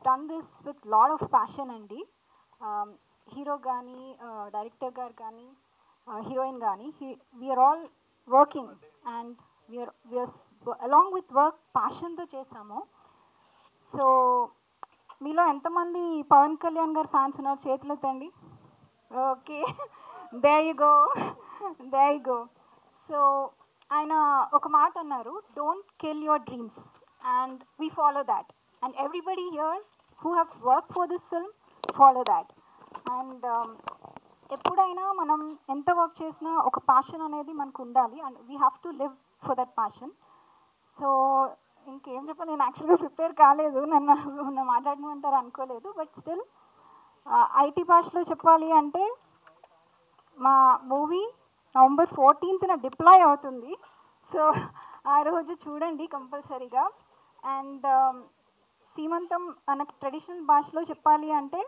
done this with lot of passion అండి. Hero కానీ director గారు కానీ హీరోయిన్ కానీ we are all working and we are along with work ప్యాషన్తో చేసాము. సో మీలో ఎంతమంది పవన్ కళ్యాణ్ గారు ఫ్యాన్స్ ఉన్నారు? చేతులు ఎత్తండి. Okay, there you go, there you go. So ఆయన ఒక మాట అన్నారు, don't kill your dreams, and we follow that. And everybody here who have work for this film follow that. And ఎప్పుడైనా మనం ఎంత వర్క్ చేసినా ఒక ప్యాషన్ అనేది మనకు ఉండాలి, and we have to live for that passion. So ఇంకేం చెప్పాలి, నేను యాక్చువల్గా ప్రిపేర్ కాలేదు, నన్ను మాట్లాడమంటారు అనుకోలేదు. బట్ స్టిల్ ఐటీ భాషలో చెప్పాలి అంటే మా మూవీ November 14th డిప్లాయ్ అవుతుంది. సో ఆ రోజు చూడండి కంపల్సరీగా. అండ్ సీమంతం మనకు ట్రెడిషనల్ భాషలో చెప్పాలి అంటే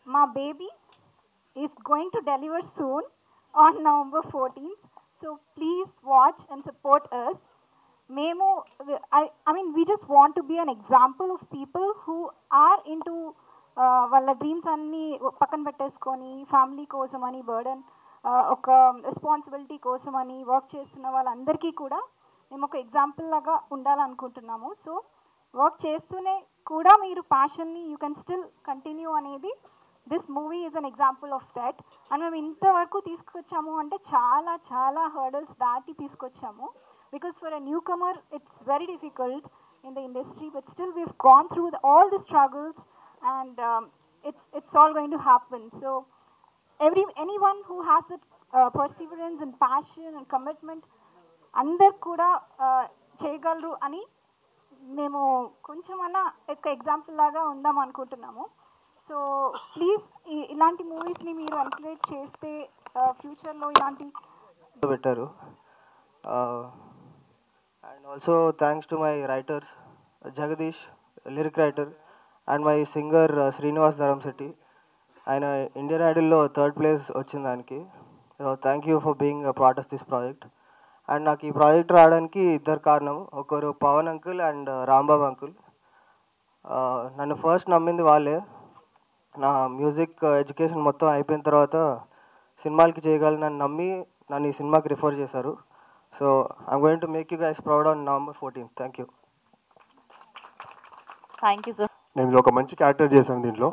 మా baby is going to deliver soon on November 14th. So please watch and support us. మేము I mean we just want to be an example of people who are into వాళ్ళ dreams అన్నీ పక్కన పెట్టేసుకొని family కోసం అని burden ఒక responsibility కోసం అని వర్క్ చేస్తున్న వాళ్ళందరికీ కూడా మేము ఒక ఎగ్జాంపుల్ లాగా ఉండాలనుకుంటున్నాము. సో వర్క్ చేస్తూనే కూడా మీరు ప్యాషన్ని యూ కెన్ స్టిల్ కంటిన్యూ అనేది this movie is an example of that. And మేము ఇంతవరకు తీసుకొచ్చాము అంటే చాలా చాలా హర్డల్స్ దాటి తీసుకొచ్చాము. Because for a newcomer it's very difficult in the industry, but still we've gone through all the struggles, and it's all going to happen. So anyone who has that perseverance and passion and commitment, అందరు కూడా చేయగలరు అని మేము కొంచెమన్నా ఒక example లాగా ఉందాం అనుకుంటున్నాము. సో ప్లీజ్ ఇలాంటి మూవీస్ని మీరు ఎంకరేజ్ చేస్తే ఫ్యూచర్లో ఇలాంటి పెట్టారు. And also thanks to my writers Jagadish, lyric writer, and my singer Srinivas Dharamsetti. ఆయన ఇండియన్ ఐడల్లో 3rd place వచ్చింది ఆయనకి. Thank you for being a part of this project. And నాకు ఈ ప్రాజెక్ట్ రావడానికి ఇద్దరు కారణం, ఒకరు Pavan uncle and Rambabu uncle. నన్ను ఫస్ట్ నమ్మింది వాళ్ళే. నా మ్యూజిక్ ఎడ్యుకేషన్ మొత్తం అయిపోయిన తర్వాత సినిమాలకి చేయగలనని నమ్మి నన్ను ఈ సినిమాకి రిఫర్ చేశారు. So I'm going to make you guys proud on November 14th. Thank you. Thank you sir. నేను ఇందులో ఒక మంచి క్యారెక్టర్ చేశాను. దీంట్లో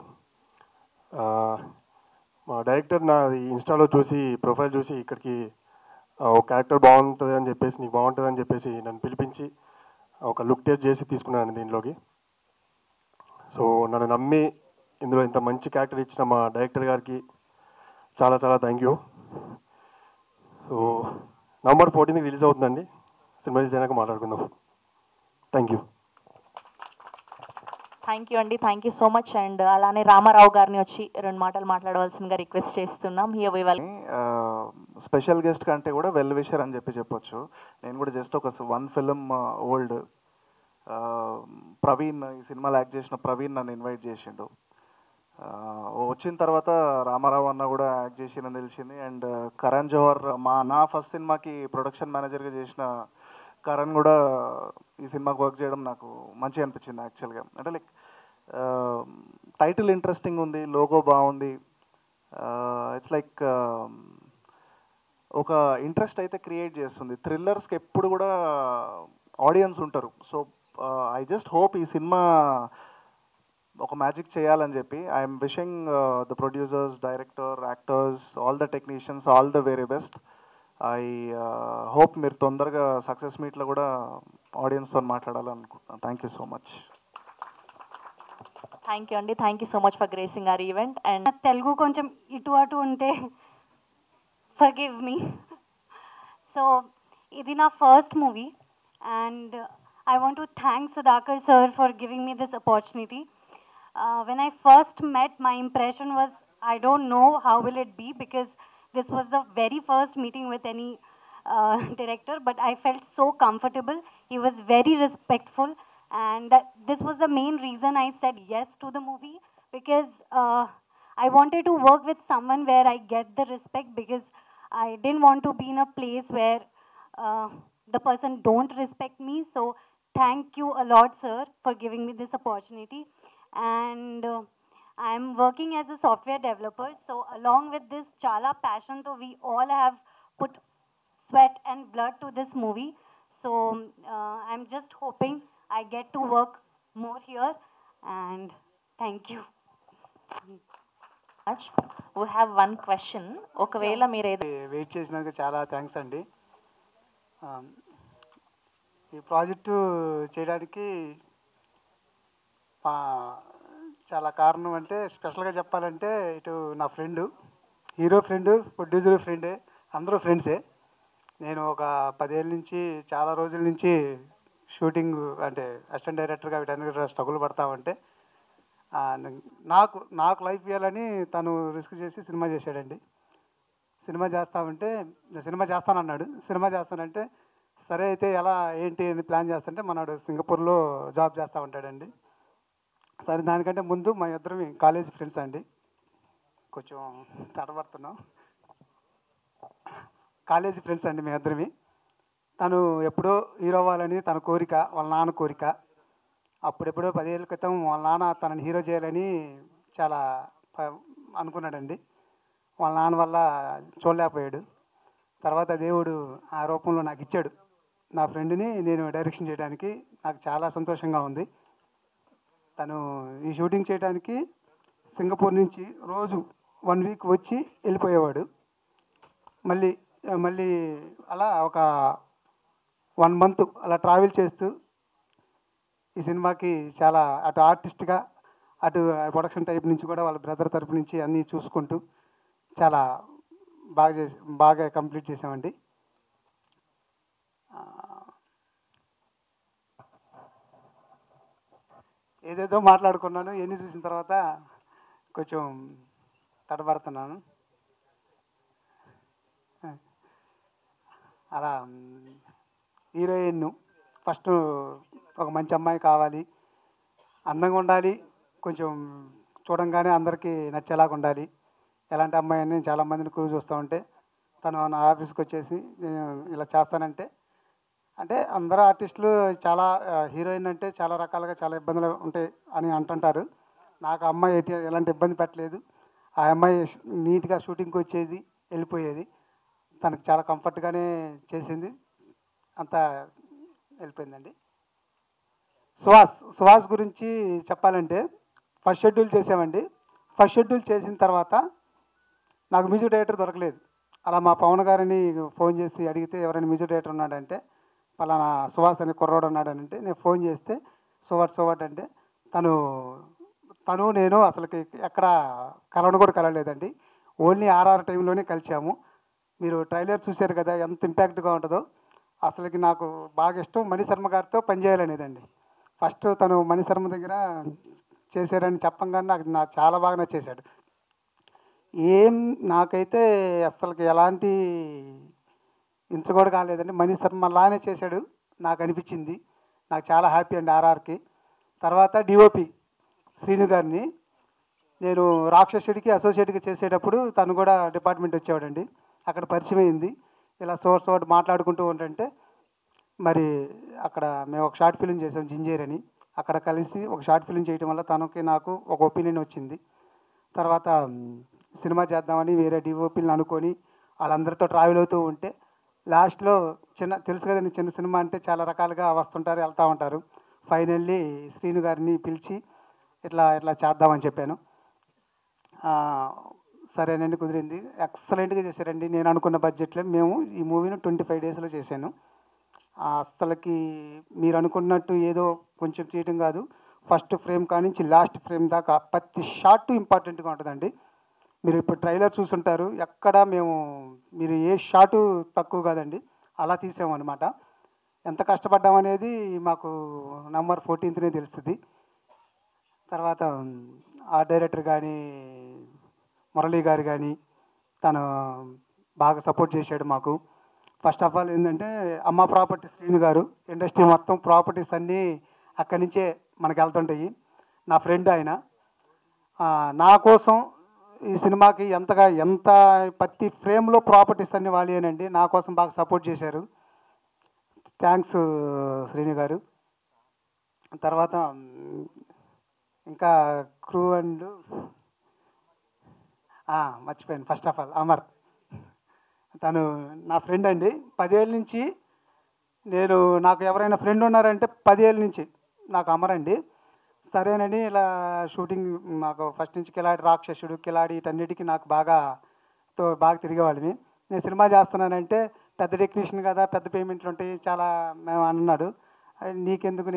మా డైరెక్టర్ నా ఇన్స్టాలో చూసి ప్రొఫైల్ చూసి ఇక్కడికి ఒక క్యారెక్టర్ బాగుంటుంది అని చెప్పేసి, నీకు బాగుంటుంది అని చెప్పేసి నన్ను పిలిపించి ఒక లుక్ టెస్ట్ చేసి తీసుకున్నాను దీంట్లోకి. సో నన్ను నమ్మి ఇందులో ఇంత మంచి క్యారెక్టర్ ఇచ్చిన మా డైరెక్టర్ గారికి చాలా చాలా thank you. So November 14th release అవుతుందండి. సినిమా రిలీజ్ అయినాక మాట్లాడుకుందాం. Thank you. థ్యాంక్ యూ అండి, thank you so much. And అలానే రామారావు గారిని వచ్చి 2 మాటలు మాట్లాడవలసిందిగా రిక్వెస్ట్ చేస్తున్నాం. స్పెషల్ గెస్ట్ కంటే కూడా వెల్ విషర్ అని చెప్పొచ్చు. నేను కూడా జస్ట్ ఒక 1 ఫిలిం ఓల్డ్ ప్రవీణ్, ఈ సినిమాలో యాక్ట్ చేసిన ప్రవీణ్ నన్ను ఇన్వైట్ చేసిండు. వచ్చిన తర్వాత రామారావు అన్న కూడా యాక్ట్ చేసిందని తెలిసింది. అండ్ కరణ్ జోహర్, నా ఫస్ట్ సినిమాకి ప్రొడక్షన్ మేనేజర్గా చేసిన కరణ్ కూడా ఈ సినిమాకి వర్క్ చేయడం నాకు మంచిగా అనిపించింది యాక్చువల్గా. అంటే లైక్ టైటిల్ ఇంట్రెస్టింగ్ ఉంది, లోగో బాగుంది. ఇట్స్ లైక్ ఒక ఇంట్రెస్ట్ అయితే క్రియేట్ చేస్తుంది. థ్రిల్లర్స్కి ఎప్పుడు కూడా ఆడియన్స్ ఉంటారు. సో ఐ జస్ట్ హోప్ ఈ సినిమా ఒక మ్యాజిక్ చేయాలని చెప్పి I'm wishing the producers, director, actors, all the technicians all the very best. I hope మీరు తొందరగా సక్సెస్ మీట్లో కూడా ఆడియన్స్తో మాట్లాడాలనుకుంటున్నాను. Thank you so much. Thank you అండి, thank you so much for gracing our event. And Telugu కొంచెం ఇటు అటు ఉంటే ఫర్గివ్ మీ. సో ఇది నా first movie, and I want to thank Sudhakar sir for giving me this opportunity. When I first met, my impression was, I don't know how will it be, because this was the very first meeting with any director, but I felt so comfortable. He was very respectful, and this was the main reason I said yes to the movie, because I wanted to work with someone where I get the respect, because I didn't want to be in a place where the person don't respect me. So thank you a lot, sir, for giving me this opportunity. and I'm working as a software developer. So along with this chala passion, so we all have put sweat and blood to this movie. So I'm just hoping I get to work more here, and thank you. We have one question. ఒకవేళ మీరు wait చేసినందుకు చాలా thanks అండి. ఈ project చేయడానికి చాలా కారణం అంటే స్పెషల్గా చెప్పాలంటే ఇటు నా ఫ్రెండు, హీరో ఫ్రెండు, ప్రొడ్యూసర్ ఫ్రెండే, అందరూ ఫ్రెండ్సే. నేను ఒక 10 ఏళ్ళ నుంచి చాలా రోజుల నుంచి షూటింగ్ అంటే అసిస్టెంట్ డైరెక్టర్గా వీటన్నిటి స్ట్రగుల్ పడతామంటే నాకు లైఫ్ ఇవ్వాలని తను రిస్క్ చేసి సినిమా చేశాడండి. సినిమా చేస్తానన్నాడు. సినిమా చేస్తానంటే సరే అయితే ఎలా ఏంటి అని ప్లాన్ చేస్తుంటే మనవాడు సింగపూర్లో జాబ్ చేస్తూ ఉంటాడండి. సరే దానికంటే ముందు మా ఇద్దరం కాలేజ్ ఫ్రెండ్స్ అండి. కొంచెం తడబడుతున్నాం. కాలేజీ ఫ్రెండ్స్ అండి మీ ఇద్దరివి. తను ఎప్పుడో హీరో అవ్వాలని తన కోరిక, వాళ్ళ నాన్న కోరిక. అప్పుడెప్పుడో 10 ఏళ్ళ క్రితం వాళ్ళ నాన్న తనని హీరో చేయాలని చాలా అనుకున్నాడండి. వాళ్ళ నాన్న వల్ల చూడలేకపోయాడు. తర్వాత దేవుడు ఆ రూపంలో నాకు ఇచ్చాడు. నా ఫ్రెండ్ని నేను డైరెక్షన్ చేయడానికి నాకు చాలా సంతోషంగా ఉంది. తను ఈ షూటింగ్ చేయడానికి సింగపూర్ నుంచి రోజు 1 వీక్ వచ్చి వెళ్ళిపోయేవాడు. మళ్ళీ అలా ఒక 1 మంత్ అలా ట్రావెల్ చేస్తూ ఈ సినిమాకి చాలా అటు ఆర్టిస్ట్గా అటు ప్రొడక్షన్ టైప్ నుంచి కూడా వాళ్ళ బ్రదర్ తరపు నుంచి అన్నీ చూసుకుంటూ చాలా బాగా కంప్లీట్ చేసామండి. ఏదేదో మాట్లాడుకున్నాను, ఎన్ని చూసిన తర్వాత కొంచెం తడబడుతున్నాను. అలా హీరోయిన్ ఫస్ట్ ఒక మంచి అమ్మాయి కావాలి, అందంగా ఉండాలి, కొంచెం చూడంగానే అందరికీ నచ్చేలాగా ఉండాలి. ఎలాంటి అమ్మాయి అని చాలామందిని క్రూ చూస్తూ ఉంటే తను నా ఆఫీస్కి వచ్చేసి ఇలా చేస్తానంటే, అంటే అందరూ ఆర్టిస్టులు చాలా హీరోయిన్ అంటే చాలా రకాలుగా చాలా ఇబ్బందులు ఉంటాయి అని అంటుంటారు. నాకు అమ్మాయి ఎలాంటి ఇబ్బంది పెట్టలేదు. ఆ అమ్మాయి నీట్గా షూటింగ్కి వచ్చేది, వెళ్ళిపోయేది. తనకు చాలా కంఫర్ట్గానే చేసింది, అంతా వెళ్ళిపోయిందండి. సుహాస్ గురించి చెప్పాలంటే ఫస్ట్ షెడ్యూల్ చేసామండి. ఫస్ట్ షెడ్యూల్ చేసిన తర్వాత నాకు మ్యూజిక్ డైరెక్టర్ దొరకలేదు. అలా మా పవన్ గారిని ఫోన్ చేసి అడిగితే ఎవరైనా మ్యూజిక్ డైరెక్టర్ ఉన్నాడంటే పలానా సుహాస్ అనే కుర్రోడు ఉన్నాడనంటే నేను ఫోన్ చేస్తే సోవాట్ అంటే తను నేను అసలుకి ఎక్కడ కలవడం కూడా కలవలేదండి. ఓన్లీ ఆర్ఆర్ టైంలోనే కలిసాము. మీరు ట్రైలర్ చూశారు కదా ఎంత ఇంపాక్ట్గా ఉంటుందో. అసలుకి నాకు బాగా ఇష్టం మణిశర్మ గారితో పనిచేయాలనేదండి. ఫస్ట్ తను మణిశర్మ దగ్గర చేశారని చెప్పంగానే నాకు చాలా బాగా నచ్చేశాడు. నాకైతే అసలుకి ఎలాంటి ఇంచ కూడా కాలేదండి. మణిశర్మ లానే చేశాడు నాకు అనిపించింది. నాకు చాలా హ్యాపీ అండి ఆర్ఆర్కి. తర్వాత డిఓపి శ్రీను గారిని నేను రాక్షసుడికి అసోసియేట్గా చేసేటప్పుడు తను కూడా డిపార్ట్మెంట్ వచ్చేవాడండి. అక్కడ పరిచయం అయింది. ఇలా సోర్స్ మాట్లాడుకుంటూ ఉంటుంటే మరి అక్కడ మేము ఒక షార్ట్ ఫిలిం చేసాం జింజేర్ అని. అక్కడ కలిసి ఒక షార్ట్ ఫిలిం చేయడం వల్ల తనకి నాకు ఒక ఒపీనియన్ వచ్చింది. తర్వాత సినిమా చేద్దామని వేరే డిఓపీలను అనుకొని వాళ్ళందరితో ట్రావెల్ అవుతూ ఉంటే లాస్ట్లో తెలుసు కదండి చిన్న సినిమా అంటే చాలా రకాలుగా వస్తుంటారు, వెళ్తూ ఉంటారు. ఫైనల్లీ శ్రీను గారిని పిలిచి ఇట్లా చేద్దామని చెప్పాను. సరేనండి, కుదిరింది. ఎక్సలెంట్గా చేశారండి. నేను అనుకున్న బడ్జెట్లో మేము ఈ మూవీని 25 డేస్లో చేశాను. అసలుకి మీరు అనుకున్నట్టు ఏదో కొంచెం చేయటం కాదు. ఫస్ట్ ఫ్రేమ్ కానించి లాస్ట్ ఫ్రేమ్ దాకా ప్రతి షాట్ ఇంపార్టెంట్గా ఉంటుందండి. మీరు ఇప్పుడు ట్రైలర్ చూసుంటారు, ఎక్కడ మీరు ఏ షాటు తక్కువ కాదండి, అలా తీసామన్నమాట. ఎంత కష్టపడ్డామనేది మాకు నవంబర్ 14నే తెలుస్తుంది. తర్వాత ఆ డైరెక్టర్ కానీ మురళీ గారు కానీ తను బాగా సపోర్ట్ చేశాడు మాకు. ఫస్ట్ ఆఫ్ ఆల్ ఏంటంటే అమ్మ ప్రాపర్టీ శ్రీను గారు, ఇండస్ట్రీ మొత్తం ప్రాపర్టీస్ అన్నీ అక్కడి నుంచే మనకు వెళ్తుంటాయి. నా ఫ్రెండ్ ఆయన. నా కోసం ఈ సినిమాకి ఎంత ప్రతి ఫ్రేమ్లో ప్రాపర్టీస్ అన్నీ వాళ్ళేనండి. నా కోసం బాగా సపోర్ట్ చేశారు. థ్యాంక్స్ శ్రీను గారు. తర్వాత ఇంకా క్రూ అండ్ మర్చిపోయాను. ఫస్ట్ ఆఫ్ ఆల్ అమర్, తను నా ఫ్రెండ్ అండి. 10 ఏళ్ళ నుంచి నాకు ఎవరైనా ఫ్రెండ్ ఉన్నారంటే 10 ఏళ్ళ నుంచి నాకు అమర్ అండి. సరేనని ఇలా షూటింగ్ మాకు ఫస్ట్ నుంచి కిలాడి, రాక్షసుడు, కిలాడి వీటన్నిటికీ నాకు బాగా తిరిగేవాళ్ళని. నేను సినిమా చేస్తున్నానంటే పెద్ద టెక్నీషియన్ కదా, పెద్ద పేమెంట్లు ఉంటాయి చాలా మేము అన్నాడు. నీకెందుకు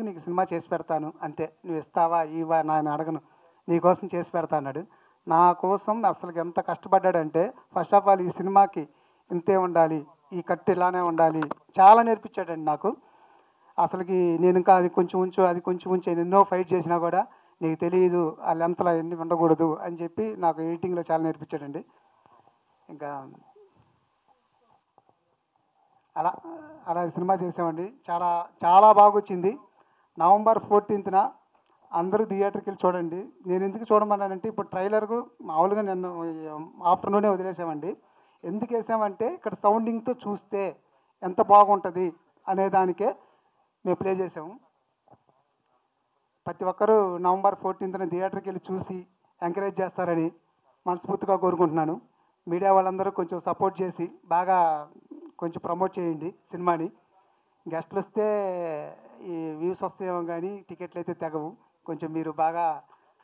నీకు సినిమా చేసి పెడతాను అంతే, నువ్వు ఇస్తావా ఇవా నేను అడగను, నీకోసం చేసి పెడతా అన్నాడు. నా కోసం అసలు ఎంత కష్టపడ్డాడంటే ఫస్ట్ ఆఫ్ ఆల్ ఈ సినిమాకి ఇంతే ఉండాలి, ఈ కట్టు ఇలానే ఉండాలి, చాలా నేర్పించాడండి నాకు. అసలుకి నేను ఇంకా అది కొంచెం ఉంచు ఎన్నో ఫైట్ చేసినా కూడా నీకు తెలియదు ఆ లెంత్లో ఎన్ని ఉండకూడదు అని చెప్పి నాకు ఎడిటింగ్లో చాలా నేర్పించాడండి. ఇంకా అలా సినిమా చేసామండి. చాలా చాలా బాగా వచ్చింది. నవంబర్ 14న అందరూ థియేటర్కి వెళ్ళి చూడండి. నేను ఎందుకు చూడమన్నానంటే ఇప్పుడు ట్రైలర్కు మామూలుగా నన్ను ఆఫ్టర్నూనే వదిలేసామండి. ఎందుకు వేసామంటే ఇక్కడ సౌండింగ్తో చూస్తే ఎంత బాగుంటుంది అనే దానికే మేము ప్లే చేసాము. ప్రతి ఒక్కరూ నవంబర్ 14న థియేటర్కి వెళ్ళి చూసి ఎంకరేజ్ చేస్తారని మనస్ఫూర్తిగా కోరుకుంటున్నాను. మీడియా వాళ్ళందరూ కొంచెం సపోర్ట్ చేసి బాగా కొంచెం ప్రమోట్ చేయండి సినిమాని. గెస్ట్లు వస్తే ఈ వ్యూస్ వస్తాయేమో కానీ టికెట్లు అయితే తెగవు. కొంచెం మీరు బాగా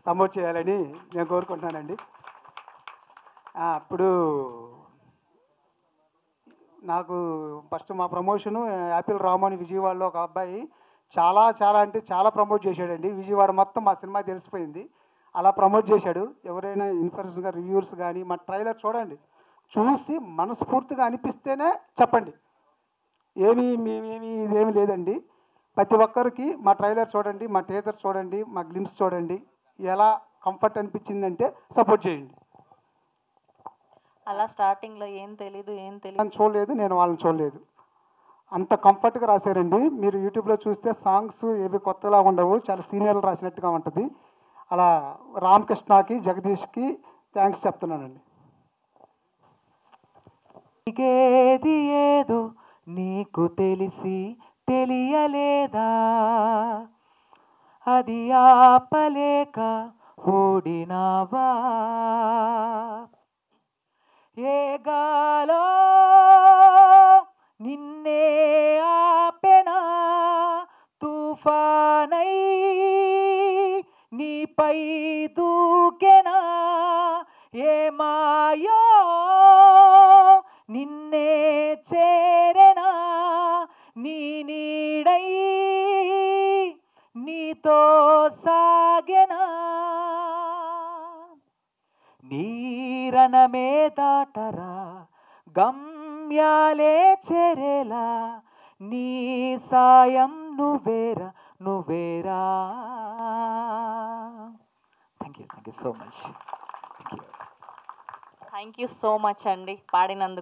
సపోర్ట్ చేయాలని నేను కోరుకుంటున్నానండి. ఇప్పుడు నాకు ఫస్ట్ మా ప్రమోషను యాపిల్ రాము అని విజయవాడలో ఒక అబ్బాయి చాలా ప్రమోట్ చేశాడండి. విజయవాడ మొత్తం మా సినిమా తెలిసిపోయింది. అలా ప్రమోట్ చేశాడు. ఎవరైనా ఇన్ఫ్లుయెన్సర్గా రివ్యూర్స్ కానీ మా ట్రైలర్ చూడండి, చూసి మనస్ఫూర్తిగా అనిపిస్తేనే చెప్పండి. ఇదేమీ లేదండి. ప్రతి ఒక్కరికి మా ట్రైలర్ చూడండి, మా టీజర్ చూడండి, మా గ్లిమ్స్ చూడండి, ఎలా కంఫర్ట్ అనిపించిందంటే సపోర్ట్ చేయండి. అలా స్టార్టింగ్లో ఏం తెలీదు చూడలేదు, నేను వాళ్ళని చూడలేదు, అంత కంఫర్ట్గా రాశారండి. మీరు యూట్యూబ్లో చూస్తే సాంగ్స్ ఏవి కొత్తలా ఉండవు, చాలా సీనియర్లు రాసినట్టుగా ఉంటుంది. అలా రామకృష్ణకి, జగదీష్కి థ్యాంక్స్ చెప్తున్నానండి. నీకేది ఏదో నీకు తెలియలేదా, అది ఆపలేక ఓడినావా, ఏ గాలో నిన్నే ఆపెనా, తుఫానై నీపై దూకెనా, ఏ మాయో నిన్నే చేరెనా, నీ నీడై నీతో సాగెనా, నీరణమే దాటరా గమ్యాలే చేరేలా, నీ సాయం నువ్వేరా. Thank you so much. Thank you so much అండి పాడినందుకు.